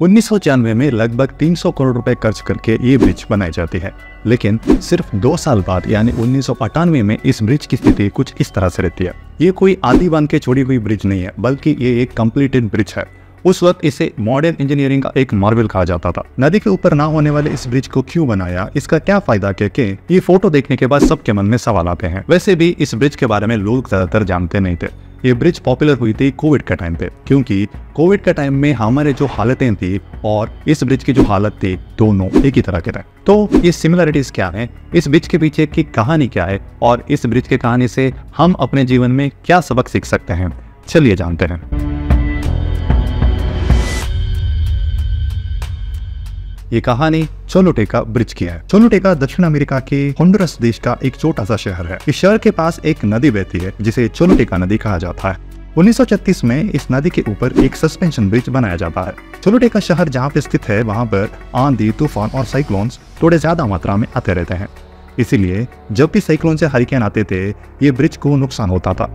1996 में लगभग 300 करोड़ रुपए खर्च करके ये ब्रिज बनाई जाती है, लेकिन सिर्फ 2 साल बाद यानी 1998 में इस ब्रिज की स्थिति कुछ इस तरह से रहती है। ये कोई आदि बांध के छोड़ी हुई ब्रिज नहीं है, बल्कि ये एक कंप्लीटेड ब्रिज है। उस वक्त इसे मॉडर्न इंजीनियरिंग का एक मार्वल कहा जाता था। नदी के ऊपर ना होने वाले इस ब्रिज को क्यों बनाया, इसका क्या फायदा के ये फोटो देखने के बाद सबके मन में सवाल आते हैं। वैसे भी इस ब्रिज के बारे में लोग ज्यादातर जानते नहीं थे। ये ब्रिज पॉपुलर हुई थी कोविड के टाइम पे, क्योंकि कोविड के टाइम में हमारे जो हालतें थी और इस ब्रिज की जो हालत थी, दोनों एक ही तरह के थे। तो ये सिमिलरिटीज क्या है, इस ब्रिज के पीछे की कहानी क्या है और इस ब्रिज की कहानी से हम अपने जीवन में क्या सबक सीख सकते हैं, चलिए जानते हैं। ये कहानी चोलुटेका ब्रिज की है। चोलुटेका दक्षिण अमेरिका के होंडुरस देश का एक छोटा सा शहर है। इस शहर के पास एक नदी बहती है जिसे चोलुटेका नदी कहा जाता है। 1936 में इस नदी के ऊपर एक सस्पेंशन ब्रिज बनाया जाता है। चोलुटेका शहर जहाँ पे स्थित है वहाँ पर आंधी, तूफान और साइक्लोन्स थोड़े ज्यादा मात्रा में आते रहते हैं। इसीलिए जब भी साइक्लोन से हरिकेन आते थे, ये ब्रिज को नुकसान होता था।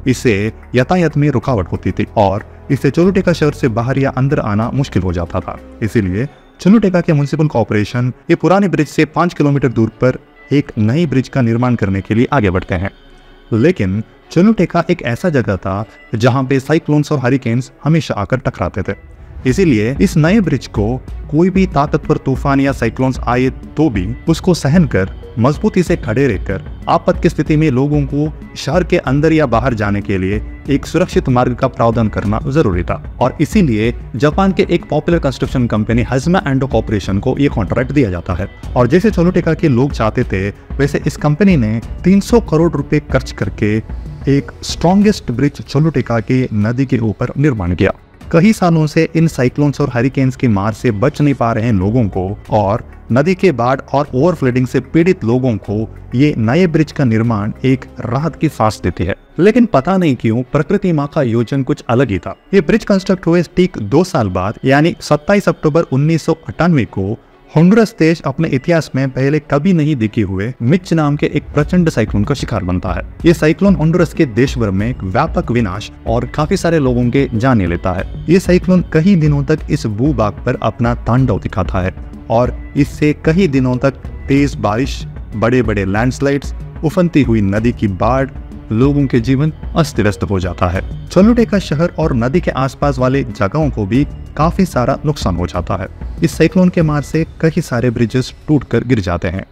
इससे यातायात में रुकावट होती थी और इससे चोलुटेका शहर से बाहर या अंदर आना मुश्किल हो जाता था। इसीलिए चोलुटेका के म्युनिसिपल कॉर्पोरेशन ये पुराने ब्रिज से 5 किलोमीटर दूर पर एक नई ब्रिज का निर्माण करने के लिए आगे बढ़ते हैं। लेकिन चोलुटेका एक ऐसा जगह था जहां पे साइक्लोन्स और हरिकेन्स हमेशा आकर टकराते थे। इसीलिए इस नए ब्रिज को कोई भी ताकतवर तूफान या साइक्लोन्स आए तो भी उसको सहन कर मजबूती से खड़े रहकर आपात की स्थिति में लोगों को शहर के अंदर या बाहर जाने के लिए एक सुरक्षित मार्ग का प्रावधान करना जरूरी था। और इसीलिए जापान के एक popular construction company Hazama Ando corporation को ये कॉन्ट्रैक्ट दिया जाता है। और जैसे चोलुटेका के लोग चाहते थे, वैसे इस कंपनी ने 300 करोड़ रुपए खर्च करके एक स्ट्रॉन्गेस्ट ब्रिज चोलुटेका के नदी के ऊपर निर्माण किया। कई सालों से इन साइक्लोन्स और हरिकेन्स की मार से बच नहीं पा रहे लोगों को और नदी के बाढ़ और ओवरफ्लडिंग से पीड़ित लोगों को ये नए ब्रिज का निर्माण एक राहत की सांस देती है। लेकिन पता नहीं क्यों प्रकृति माँ का योजन कुछ अलग ही था। ये ब्रिज कंस्ट्रक्ट हुए ठीक 2 साल बाद यानी 27 अक्टूबर 1998 को होंडुरस देश अपने इतिहास में पहले कभी नहीं देखे हुए मिच नाम के एक प्रचंड साइक्लोन का शिकार बनता है। ये साइक्लोन होंडुरस के देश भर में एक व्यापक विनाश और काफी सारे लोगों के जान ले लेता है। ये साइक्लोन कई दिनों तक इस भूभाग पर अपना तांडव दिखाता है और इससे कई दिनों तक तेज बारिश, बड़े बड़े लैंडस्लाइड्स, उफनती हुई नदी की बाढ़, लोगों के जीवन अस्त व्यस्त हो जाता है। चोलुटेका शहर और नदी के आसपास वाले जगहों को भी काफी सारा नुकसान हो जाता है। इस साइक्लोन के मार से कई सारे ब्रिजेस टूटकर गिर जाते हैं,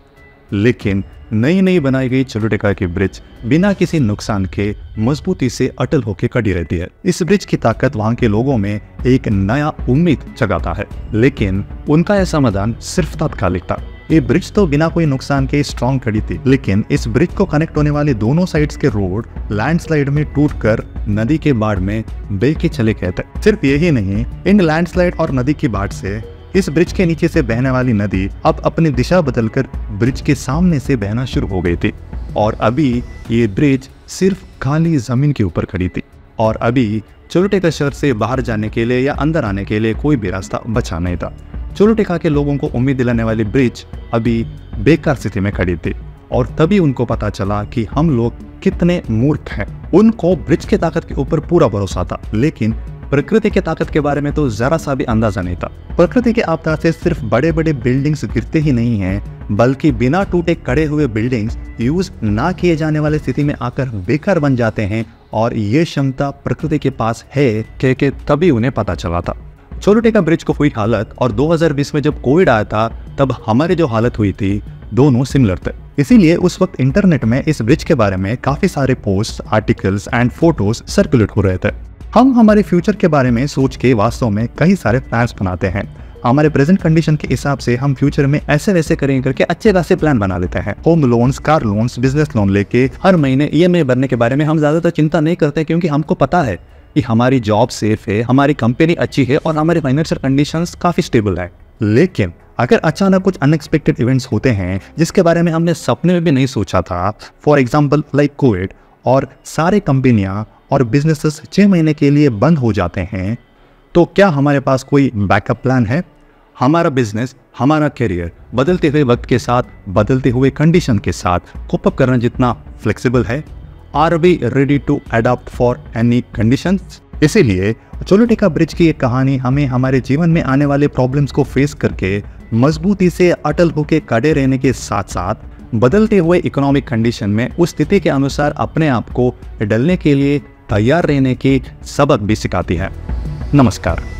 लेकिन नई बनाई गई चोलुटेका की ब्रिज बिना किसी नुकसान के मजबूती से अटल होकर खड़ी रहती है। इस ब्रिज की ताकत वहां के लोगों में एक नया उम्मीद जगाता है, लेकिन उनका यह समाधान सिर्फ तात्कालिक था। ये ब्रिज तो बिना कोई नुकसान के स्ट्रॉन्ग खड़ी थी, लेकिन इस ब्रिज को कनेक्ट होने वाले दोनों साइड्स के रोड लैंडस्लाइड में टूटकर नदी के बाढ़ में बह के चले गए थे। सिर्फ यही नहीं, इन लैंडस्लाइड और नदी की बाढ़ से इस ब्रिज के नीचे से बहने वाली नदी अब अपनी दिशा बदलकर ब्रिज के सामने से बहना शुरू हो गई थी और अभी ये ब्रिज सिर्फ खाली जमीन के ऊपर खड़ी थी और अभी चोलुटेका शहर से बाहर जाने के लिए या अंदर आने के लिए कोई भी रास्ता बचा नहीं था। चोलुटेका के लोगों को उम्मीद दिलाने वाली ब्रिज अभी बेकार स्थिति में खड़ी थी और तभी उनको पता चला कि हम लोग कितने मूर्ख हैं। उनको ब्रिज की ताकत के ऊपर पूरा भरोसा था, लेकिन प्रकृति की ताकत के बारे में तो जरा सा भी अंदाजा नहीं था। प्रकृति के आपदा से सिर्फ बड़े बड़े बिल्डिंग्स गिरते ही नहीं हैं, बल्कि बिना टूटे खड़े हुए बिल्डिंग्स यूज ना किए जाने वाले स्थिति में आकर बेकार बन जाते हैं और ये क्षमता प्रकृति के पास है कि तभी उन्हें पता चला था। चोलुटेका ब्रिज को हुई हालत और 2020 में जब कोविड आया था तब हमारी जो हालत हुई थी, दोनों सिमिलर थे। इसीलिए उस वक्त इंटरनेट में इस ब्रिज के बारे में काफी सारे post, articles and photos circulate हो रहे थे। हम हमारे फ्यूचर के बारे में सोच के वास्तव में कई सारे प्लान्स बनाते हैं। हमारे प्रेजेंट कंडीशन के हिसाब से हम फ्यूचर में ऐसे वैसे करेंगे करके अच्छे खासे प्लान बना लेते हैं। Home loans, car loans, business loan लेके हर महीने EMI भरने के बारे में हम ज्यादातर चिंता नहीं करते, क्योंकि हमको पता है कि हमारी जॉब सेफ है, हमारी कंपनी अच्छी है और हमारी फाइनेंशियल कंडीशंस काफी स्टेबल है। लेकिन अगर अचानक कुछ अनएक्सपेक्टेड इवेंट्स होते हैं जिसके बारे में हमने सपने में भी नहीं सोचा था, फॉर एग्जाम्पल लाइक कोविड, और सारे कंपनियां और बिजनेसेस 6 महीने के लिए बंद हो जाते हैं, तो क्या हमारे पास कोई बैकअप प्लान है? हमारा बिजनेस, हमारा करियर बदलते हुए वक्त के साथ, बदलते हुए कंडीशन के साथ कोप अप करना जितना फ्लेक्सिबल है? Are we ready to adopt for any conditions? इसीलिए चोलुटेका ब्रिज की एक कहानी हमें हमारे जीवन में आने वाले प्रॉब्लम्स को फेस करके मजबूती से अटल होकर खड़े रहने के साथ साथ बदलते हुए इकोनॉमिक कंडीशन में उस स्थिति के अनुसार अपने आप को ढलने के लिए तैयार रहने की सबक भी सिखाती है। नमस्कार।